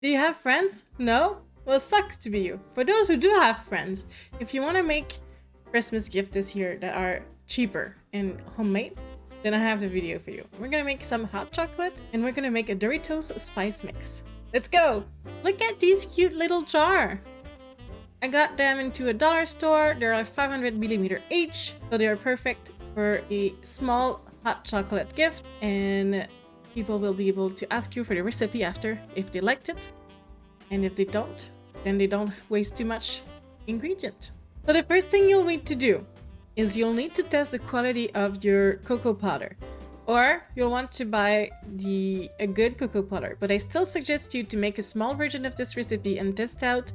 Do you have friends? No? Well, sucks to be you. For those who do have friends, if you want to make Christmas gifts this year that are cheaper and homemade, then I have the video for you. We're gonna make some hot chocolate and we're gonna make a Doritos spice mix. Let's go! Look at these cute little jar! I got them into a dollar store. They're like 500 milliliter each, so they are perfect for a small hot chocolate gift, and people will be able to ask you for the recipe after if they liked it, and if they don't, then they don't waste too much ingredient. So the first thing you'll need to do is you'll need to test the quality of your cocoa powder, or you'll want to buy a good cocoa powder. But I still suggest you to make a small version of this recipe and test out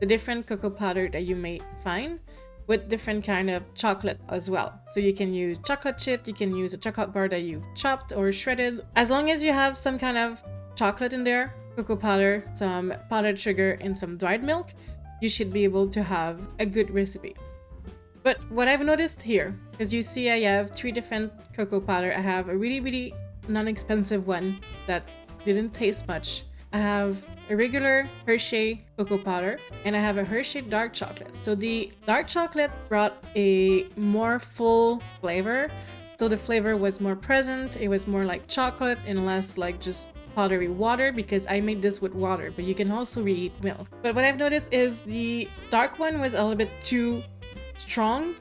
the different cocoa powder that you may find with different kind of chocolate as well. So you can use chocolate chip, you can use a chocolate bar that you've chopped or shredded. As long as you have some kind of chocolate in there, cocoa powder, some powdered sugar, and some dried milk, you should be able to have a good recipe. But what I've noticed here, because you see I have 3 different cocoa powder. I have a really non-expensive one that didn't taste much. I have a regular Hershey cocoa powder, and I have a Hershey dark chocolate. So the dark chocolate brought a more full flavor. So the flavor was more present. It was more like chocolate and less like just powdery water, because I made this with water, but you can also reheat milk. But what I've noticed is the dark one was a little bit too strong,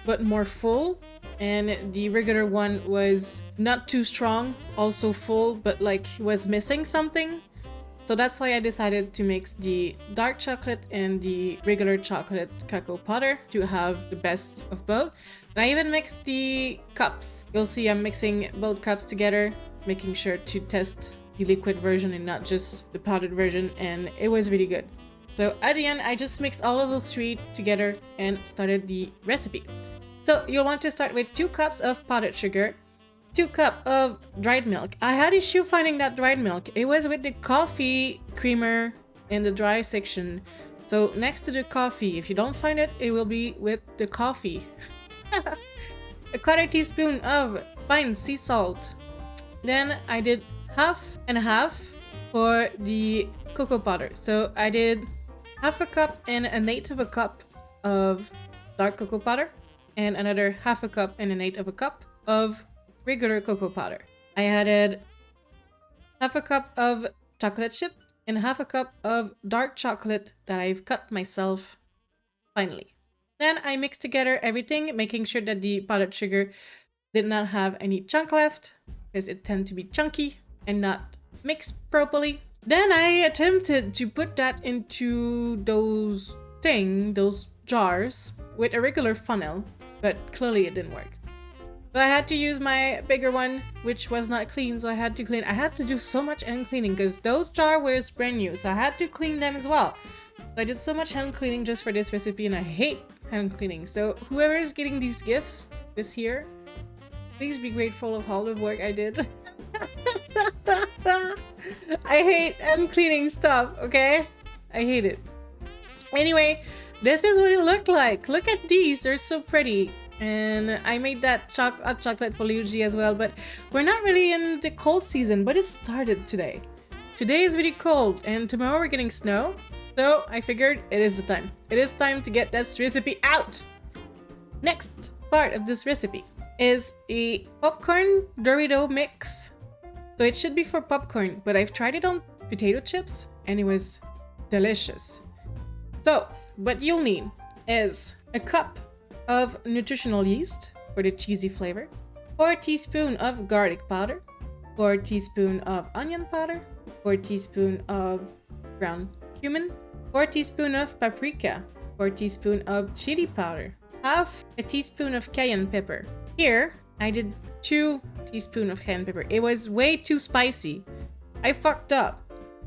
but more full. And the regular one was not too strong, also full, but like was missing something. So that's why I decided to mix the dark chocolate and the regular chocolate cocoa powder to have the best of both. And I even mixed the cups. You'll see I'm mixing both cups together, making sure to test the liquid version and not just the powdered version, and it was really good. So at the end, I just mixed all of those 3 together and started the recipe. So you'll want to start with 2 cups of powdered sugar, 2 cups of dried milk. I had issue finding that dried milk. It was with the coffee creamer in the dry section. So next to the coffee, if you don't find it, it will be with the coffee. A 1/4 teaspoon of fine sea salt. Then I did half and half for the cocoa powder. So I did half a cup and 1/8 of a cup of dark cocoa powder, and another half a cup and 1/8 of a cup of regular cocoa powder. I added half a cup of chocolate chip and half a cup of dark chocolate that I've cut myself finely. Then I mixed together everything, making sure that the powdered sugar did not have any chunk left, because it tends to be chunky and not mixed properly. Then I attempted to put that into those jars with a regular funnel, but clearly it didn't work. So I had to use my bigger one, which was not clean, so I had to clean. I had to do so much hand cleaning because those jars were brand new, so I had to clean them as well. So I did so much hand cleaning just for this recipe, and I hate hand cleaning. So whoever is getting these gifts this year, please be grateful of all the work I did. I hate hand cleaning stuff, okay? I hate it. Anyway, this is what it looked like. Look at these, they're so pretty. And I made that hot chocolate for Luigi as well, but we're not really in the cold season, but it started today. Today is really cold, and tomorrow we're getting snow. So I figured it is the time. It is time to get this recipe out. Next part of this recipe is a popcorn Dorito mix. So it should be for popcorn, but I've tried it on potato chips and it was delicious. So what you'll need is a cup of nutritional yeast for the cheesy flavor, 4 teaspoons of garlic powder, 4 teaspoons of onion powder, 4 teaspoons of ground cumin, 4 teaspoons of paprika, 4 teaspoons of chili powder, half a teaspoon of cayenne pepper. Here, I did 2 teaspoons of cayenne pepper. It was way too spicy. I fucked up.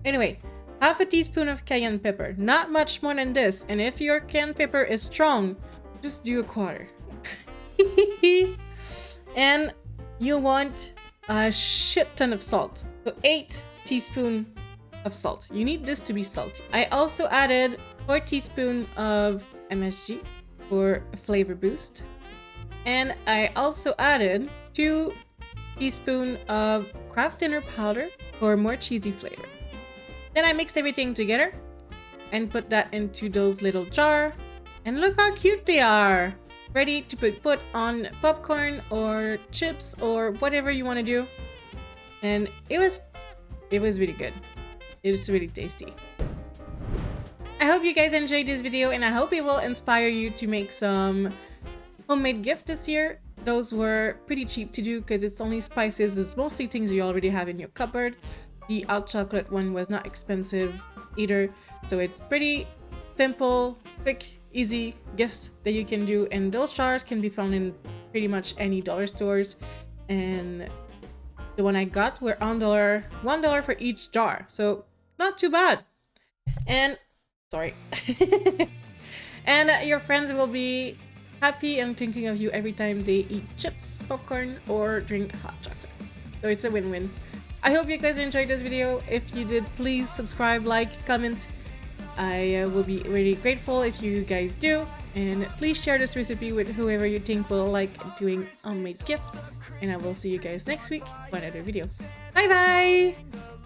Anyway, half a teaspoon of cayenne pepper. Not much more than this. And if your cayenne pepper is strong, just do 1/4. And you want a shit ton of salt. So 8 teaspoons of salt. You need this to be salty. I also added 4 teaspoons of MSG for a flavor boost. And I also added 2 teaspoons of Kraft dinner powder for more cheesy flavor. Then I mixed everything together and put that into those little jar. And look how cute they are! Ready to put on popcorn or chips or whatever you want to do. And it was really good. It was really tasty. I hope you guys enjoyed this video, and I hope it will inspire you to make some homemade gift this year. Those were pretty cheap to do because it's only spices. It's mostly things you already have in your cupboard. The hot chocolate one was not expensive either. So it's pretty simple, quick, easy gifts that you can do. And those jars can be found in pretty much any dollar stores. And the one I got were $1 for each jar. So not too bad. And sorry. And your friends will be happy and thinking of you every time they eat chips, popcorn, or drink hot chocolate. So it's a win-win. I hope you guys enjoyed this video. If you did, please subscribe, like, comment. I will be really grateful if you guys do. And please share this recipe with whoever you think will like doing homemade gift. And I will see you guys next week for another video. Bye bye!